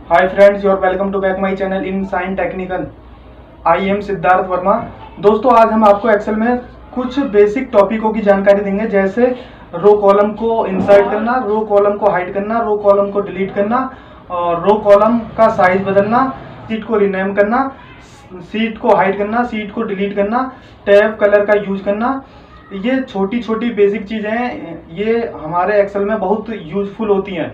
Hi friends, your welcome to back my channel in sign technical. I am Siddharth Varma. दोस्तों, आज हम आपको Excel में कुछ बेसिक टॉपिकों की जानकारी देंगे, जैसे रो कॉलम को इंसर्ट करना, रो कॉलम को हाइड करना, रो कॉलम को डिलीट करना, और रो कॉलम का साइज बदलना, शीट को रीनेम करना, शीट को हाइड करना, शीट को डिलीट करना, टैब कलर का यूज करना। ये छोटी छोटी बेसिक चीज़ें हैं, ये हमारे एक्सेल में बहुत यूजफुल होती हैं।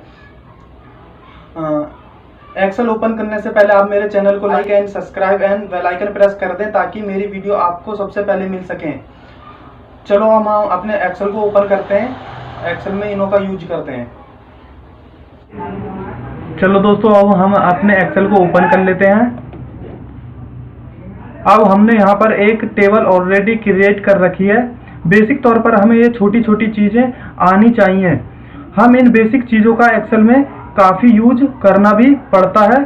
एक्सेल ओपन करने से पहले आप मेरे चैनल को like and subscribe and bell icon press कर दें ताकि मेरी वीडियो आपको सबसे पहले मिल सकें। चलो हम अपने एक्सेल को ओपन करते हैं, एक्सेल में इनो का यूज करते हैं। चलो दोस्तों, अब हम अपने एक्सेल को ओपन कर लेते हैं। अब हमने यहाँ पर एक टेबल ऑलरेडी क्रिएट कर रखी है। बेसिक तौर पर हमें ये छोटी छोटी चीज़ें आनी चाहिए। हम इन बेसिक चीज़ों का एक्सेल में काफ़ी यूज करना भी पड़ता है,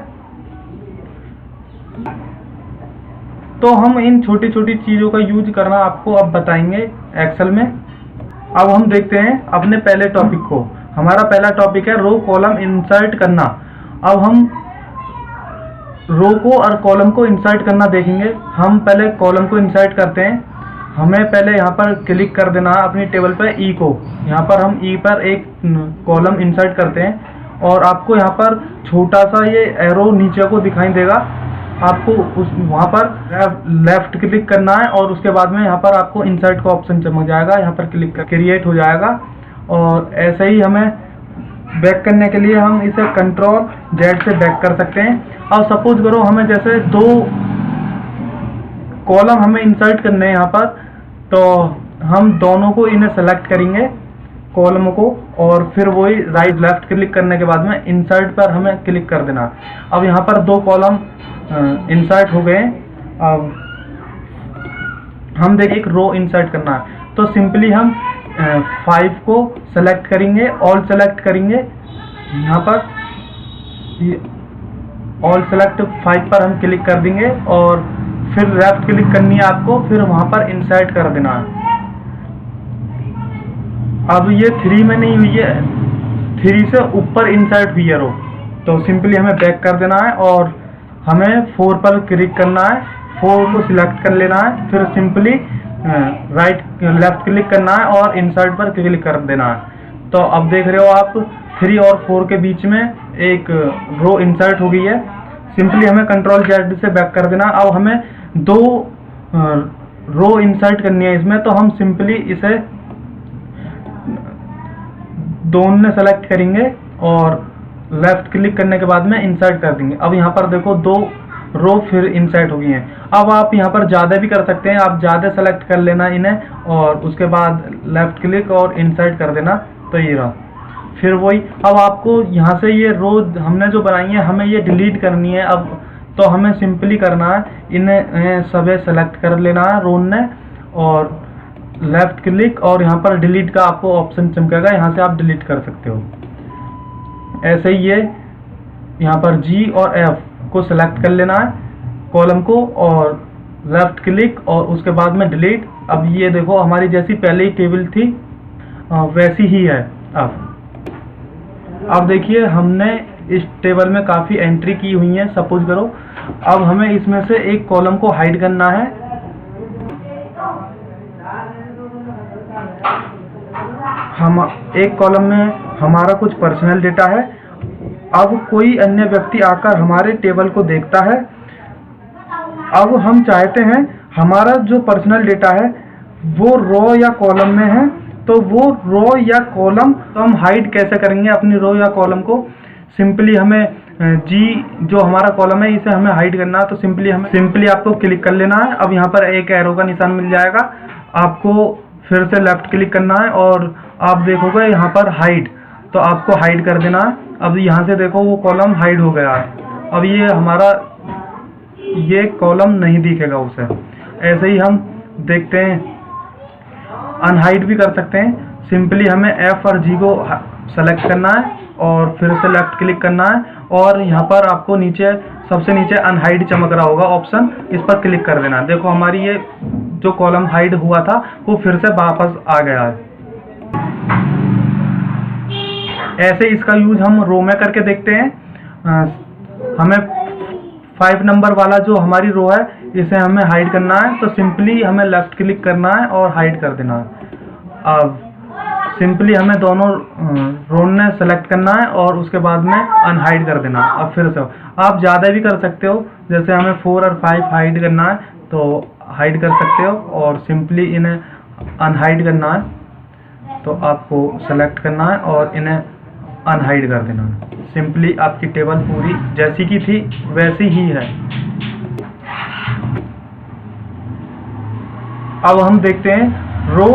तो हम इन छोटी छोटी चीज़ों का यूज करना आपको अब बताएंगे एक्सेल में। अब हम देखते हैं अपने पहले टॉपिक को। हमारा पहला टॉपिक है रो कॉलम इंसर्ट करना। अब हम रो को और कॉलम को इंसर्ट करना देखेंगे। हम पहले कॉलम को इंसर्ट करते हैं। हमें पहले यहाँ पर क्लिक कर देना है अपनी टेबल पर ई को। यहाँ पर हम ई पर एक कॉलम इंसर्ट करते हैं और आपको यहाँ पर छोटा सा ये एरो नीचे को दिखाई देगा। आपको उस वहाँ पर लेफ्ट क्लिक करना है और उसके बाद में यहाँ पर आपको इंसर्ट का ऑप्शन चमक जाएगा। यहाँ पर क्लिक कर क्रिएट हो जाएगा। और ऐसे ही हमें बैक करने के लिए हम इसे कंट्रोल जेड से बैक कर सकते हैं। अब सपोज करो हमें जैसे दो कॉलम हमें इंसर्ट करने हैं यहाँ पर, तो हम दोनों को इन्हें सेलेक्ट करेंगे कॉलम को, और फिर वही राइट लेफ्ट क्लिक करने के बाद में इंसर्ट पर हमें क्लिक कर देना। अब यहाँ पर दो कॉलम इंसर्ट हो गए। अब हम देखिए एक रो इंसर्ट करना है, तो सिंपली हम 5 को सेलेक्ट करेंगे, ऑल सेलेक्ट करेंगे। यहाँ पर ऑल सेलेक्ट 5 पर हम क्लिक कर देंगे और फिर लेफ्ट क्लिक करनी है आपको, फिर वहाँ पर इंसर्ट कर देना है। अब ये 3 में नहीं हुई है, 3 से ऊपर इंसर्ट हुई है रो, तो सिंपली हमें बैक कर देना है और हमें 4 पर क्लिक करना है। 4 को सिलेक्ट कर लेना है, फिर सिंपली राइट लेफ्ट क्लिक करना है और इंसर्ट पर क्लिक कर देना है। तो अब देख रहे हो आप 3 और 4 के बीच में एक रो इंसर्ट हो गई है। सिंपली हमें कंट्रोल जेड से बैक कर देना। अब हमें 2 रो इंसर्ट करनी है इसमें, तो हम सिंपली इसे दोनों ने सेलेक्ट करेंगे और लेफ्ट क्लिक करने के बाद में इंसर्ट कर देंगे। अब यहाँ पर देखो 2 रो फिर इंसर्ट हो गई हैं। अब आप यहाँ पर ज़्यादा भी कर सकते हैं, आप ज़्यादा सेलेक्ट कर लेना इन्हें और उसके बाद लेफ्ट क्लिक और इंसर्ट कर देना, तो ये रहा। फिर वही, अब आपको यहाँ से ये रो हमने जो बनाई है हमें ये डिलीट करनी है। अब तो हमें सिंपली करना है, इन्हें सभी सेलेक्ट कर लेना है रो ने और लेफ्ट क्लिक, और यहाँ पर डिलीट का आपको ऑप्शन चमकेगा, यहाँ से आप डिलीट कर सकते हो। ऐसे ही ये यहाँ पर जी और एफ को सेलेक्ट कर लेना है कॉलम को और लेफ्ट क्लिक और उसके बाद में डिलीट। अब ये देखो हमारी जैसी पहले ही टेबल थी वैसी ही है। अब देखिए हमने इस टेबल में काफ़ी एंट्री की हुई है। सपोज करो अब हमें इसमें से एक कॉलम को हाइड करना है। हम एक कॉलम में हमारा कुछ पर्सनल डेटा है। अब कोई अन्य व्यक्ति आकर हमारे टेबल को देखता है। अब हम चाहते हैं हमारा जो पर्सनल डेटा है वो रो या कॉलम में है, तो वो रो या कॉलम तो हम हाइड कैसे करेंगे अपनी रो या कॉलम को। सिंपली हमें जी जो हमारा कॉलम है इसे हमें हाइड करना है, तो सिंपली आपको क्लिक कर लेना है। अब यहाँ पर एक एरो का निशान मिल जाएगा, आपको फिर से लेफ्ट क्लिक करना है और आप देखोगे यहाँ पर हाइड, तो आपको हाइड कर देना है। अब यहाँ से देखो वो कॉलम हाइड हो गया है। अब ये हमारा ये कॉलम नहीं दिखेगा उसे। ऐसे ही हम देखते हैं अनहाइड भी कर सकते हैं। सिंपली हमें एफ और जी को सेलेक्ट करना है और फिर से लेफ्ट क्लिक करना है और यहाँ पर आपको नीचे सबसे नीचे अनहाइड चमक रहा होगा ऑप्शन, इस पर क्लिक कर देना। देखो हमारी ये जो कॉलम हाइड हुआ था वो फिर से वापस आ गया है। ऐसे इसका यूज हम रो में करके देखते हैं। हमें 5 नंबर वाला जो हमारी रो है इसे हमें हाइड करना है, तो सिंपली हमें लेफ्ट क्लिक करना है और हाइड कर देना है। अब सिंपली हमें दोनों रो ने सेलेक्ट करना है और उसके बाद में अनहाइड कर देना है। अब फिर से आप ज़्यादा भी कर सकते हो, जैसे हमें 4 और 5 हाइड करना है तो हाइड कर सकते हो, और सिंपली इन्हें अनहाइड करना है तो आपको सेलेक्ट करना है और इन्हें अनहाइड कर देना है। सिंपली आपकी टेबल पूरी जैसी की थी वैसी ही है। अब हम देखते हैं रो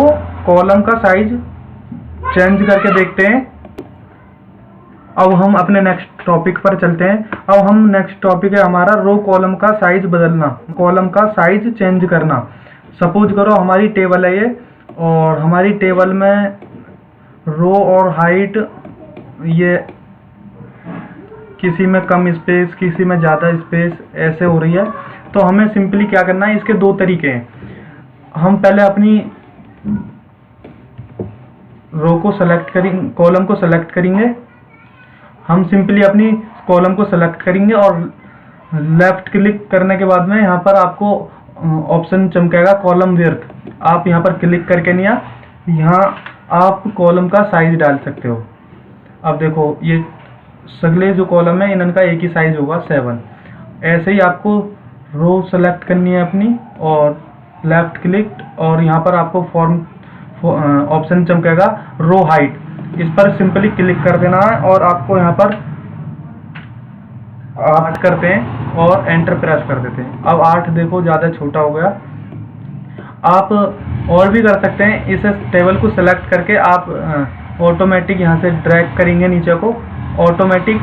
कॉलम का साइज चेंज करके देखते हैं। अब हम अपने नेक्स्ट टॉपिक पर चलते हैं। अब हम नेक्स्ट टॉपिक है हमारा रो कॉलम का साइज बदलना, कॉलम का साइज चेंज करना। सपोज करो हमारी टेबल है ये, और हमारी टेबल में रो और हाइट ये किसी में कम स्पेस किसी में ज़्यादा स्पेस ऐसे हो रही है। तो हमें सिंपली क्या करना है, इसके दो तरीके हैं। हम पहले अपनी रो को सेलेक्ट करेंगे, कॉलम को सेलेक्ट करेंगे। हम सिंपली अपनी कॉलम को सेलेक्ट करेंगे और लेफ्ट क्लिक करने के बाद में यहाँ पर आपको ऑप्शन चमकेगा कॉलम विड्थ। आप यहाँ पर क्लिक करके नहीं, यहाँ आप कॉलम का साइज डाल सकते हो। अब देखो ये सगले जो कॉलम है इनका एक ही साइज होगा 7। ऐसे ही आपको रो सेलेक्ट करनी है अपनी और लेफ्ट क्लिक, और यहाँ पर आपको फॉर्म ऑप्शन चमकेगा रो हाइट, इस पर सिंपली क्लिक कर देना है और आपको यहाँ पर 8 करते हैं और एंटर प्रेस कर देते हैं। अब 8 देखो ज़्यादा छोटा हो गया। आप और भी कर सकते हैं, इस टेबल को सेलेक्ट करके आप ऑटोमेटिक यहाँ से ड्रैग करेंगे नीचे को, ऑटोमेटिक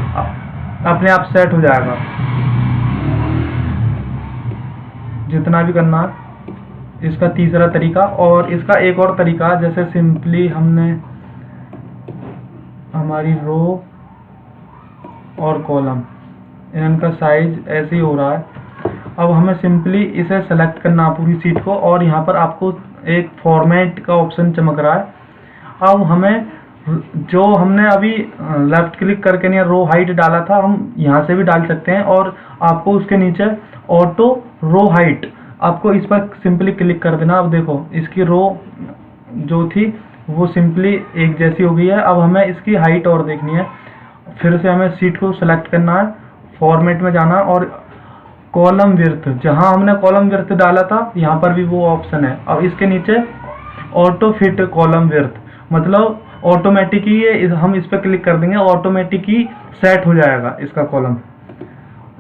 अपने आप सेट हो जाएगा। जितना भी करना है इसका तीसरा तरीका। और इसका एक और तरीका, जैसे सिंपली हमने हमारी रो और कॉलम इनका साइज ऐसे ही हो रहा है। अब हमें सिंपली इसे सेलेक्ट करना पूरी सीट को, और यहाँ पर आपको एक फॉर्मेट का ऑप्शन चमक रहा है। अब हमें जो हमने अभी लेफ्ट क्लिक करके नहीं रो हाइट डाला था, हम यहाँ से भी डाल सकते हैं, और आपको उसके नीचे ऑटो रो हाइट, आपको इस पर सिंपली क्लिक कर देना। अब देखो इसकी रो जो थी वो सिंपली एक जैसी हो गई है। अब हमें इसकी हाइट और देखनी है। फिर से हमें सीट को सेलेक्ट करना है, फॉर्मेट में जाना, और कॉलम विड्थ, जहां हमने कॉलम विड्थ डाला था यहाँ पर भी वो ऑप्शन है। अब इसके नीचे ऑटो फिट कॉलम विड्थ, मतलब ऑटोमेटिक ही ये, हम इस पर क्लिक कर देंगे ऑटोमेटिक ही सेट हो जाएगा इसका कॉलम।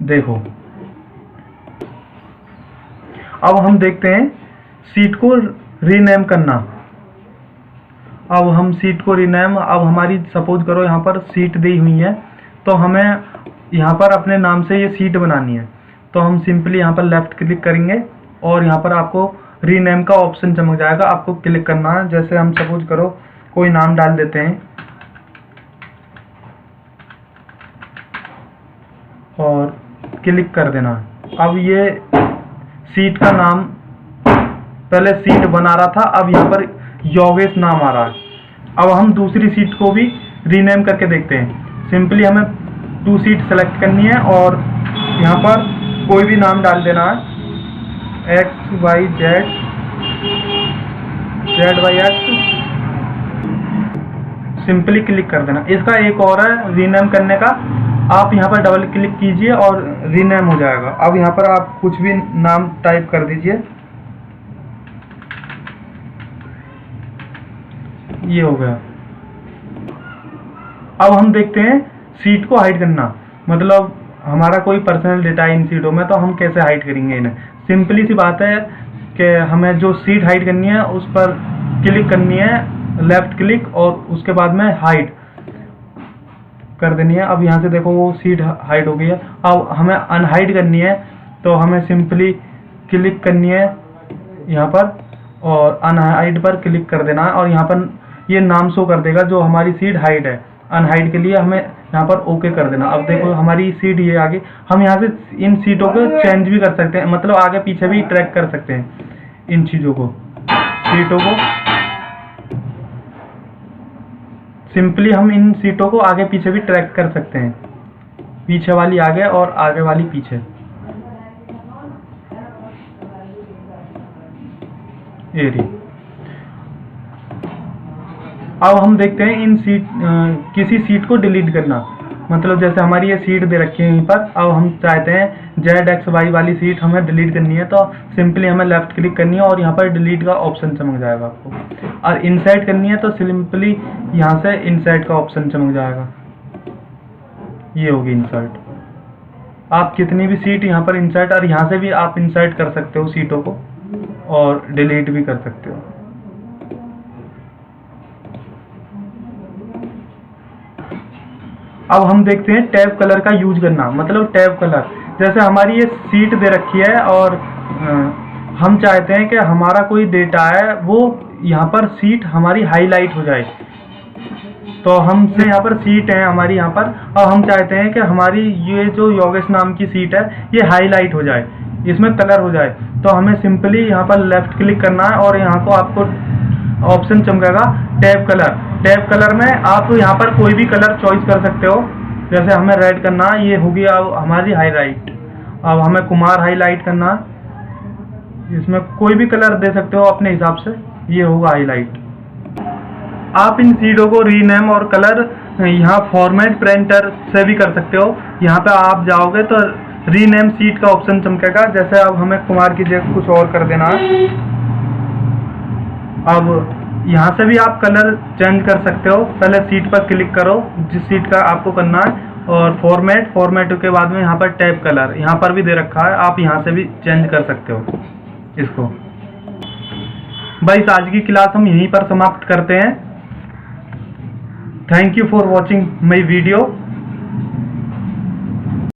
देखो अब हम देखते हैं सीट को रीनेम करना। अब हम सीट को रीनेम, अब हमारी सपोज करो यहाँ पर सीट दी हुई है, तो हमें यहाँ पर अपने नाम से ये सीट बनानी है। तो हम सिंपली यहाँ पर लेफ्ट क्लिक करेंगे और यहाँ पर आपको रीनेम का ऑप्शन चमक जाएगा, आपको क्लिक करना है। जैसे हम सपोज करो कोई नाम डाल देते हैं और क्लिक कर देना। अब ये सीट का नाम पहले सीट बना रहा था, अब यहाँ पर योगेश नाम आ रहा है। अब हम दूसरी सीट को भी रीनेम करके देखते हैं। सिंपली हमें 2 सीट सेलेक्ट करनी है और यहाँ पर कोई भी नाम डाल देना है, XYZ, ZYX, सिंपली क्लिक कर देना। इसका एक और है रीनेम करने का, आप यहाँ पर डबल क्लिक कीजिए और रीनेम हो जाएगा। अब यहाँ पर आप कुछ भी नाम टाइप कर दीजिए, ये हो गया। अब हम देखते हैं सीट को हाइड करना, मतलब हमारा कोई पर्सनल डेटा है इन सीटों में, तो हम कैसे हाइड करेंगे इन्हें। सिंपली सी बात है कि हमें जो सीट हाइड करनी है उस पर क्लिक करनी है, लेफ्ट क्लिक, और उसके बाद में हाइड कर देनी है। अब यहाँ से देखो वो सीट हाइड हो गई है। अब हमें अनहाइड करनी है, तो हमें सिंपली क्लिक करनी है यहाँ पर और अनहाइड पर क्लिक कर देना है, और यहाँ पर ये नाम शो कर देगा जो हमारी सीट हाइड है। अनहाइड के लिए हमें यहाँ पर ओके कर देना। अब देखो हमारी सीट ये आगे, हम यहाँ से इन सीटों को चेंज भी कर सकते हैं, मतलब आगे पीछे भी ट्रैक कर सकते हैं इन चीज़ों को, सीटों को। सिंपली हम इन सीटों को आगे पीछे भी ट्रैक कर सकते हैं। पीछे वाली आगे और आगे वाली पीछे। ये रही। अब हम देखते हैं इन सीट किसी सीट को डिलीट करना। मतलब जैसे हमारी ये सीट दे रखी है यहीं पर, अब हम चाहते हैं ZXY वाली सीट हमें डिलीट करनी है, तो सिंपली हमें लेफ्ट क्लिक करनी है और यहाँ पर डिलीट का ऑप्शन चमक जाएगा आपको। और इंसर्ट करनी है तो सिंपली यहाँ से इंसर्ट का ऑप्शन चमक जाएगा। ये होगी इंसर्ट। आप कितनी भी सीट यहाँ पर इंसर्ट, और यहाँ से भी आप इंसर्ट कर सकते हो सीटों को और डिलीट भी कर सकते हो। अब हम देखते हैं टैब कलर का यूज करना। मतलब टैब कलर, जैसे हमारी ये सीट दे रखी है और हम चाहते हैं कि हमारा कोई डेटा है वो यहाँ पर सीट हमारी हाईलाइट हो जाए। तो हमसे यहाँ पर सीट है हमारी यहाँ पर, और हम चाहते हैं कि हमारी ये जो योगेश नाम की सीट है ये हाईलाइट हो जाए, इसमें कलर हो जाए। तो हमें सिंपली यहाँ पर लेफ्ट क्लिक करना है और यहाँ को आपको ऑप्शन चमकेगा टैब कलर। टैब कलर में आप यहाँ पर कोई भी कलर चॉइस कर सकते हो। जैसे हमें रेड करना है, ये होगी अब हमारी हाईलाइट। अब हमें कुमार हाईलाइट करना है, इसमें कोई भी कलर दे सकते हो अपने हिसाब से, ये होगा हाईलाइट। आप इन सीटों को रीनेम और कलर यहाँ फॉर्मेट प्रिंटर से भी कर सकते हो। यहाँ पे आप जाओगे तो रीनेम सीट का ऑप्शन चमकेगा। जैसे अब हमें कुमार की जगह कुछ और कर देना है। अब यहाँ से भी आप कलर चेंज कर सकते हो। पहले सीट पर क्लिक करो जिस सीट का आपको करना है, और फॉर्मेट के बाद में यहाँ पर टैब कलर यहाँ पर भी दे रखा है, आप यहाँ से भी चेंज कर सकते हो इसको। बस आज की क्लास हम यहीं पर समाप्त करते हैं। Thank you for watching my video.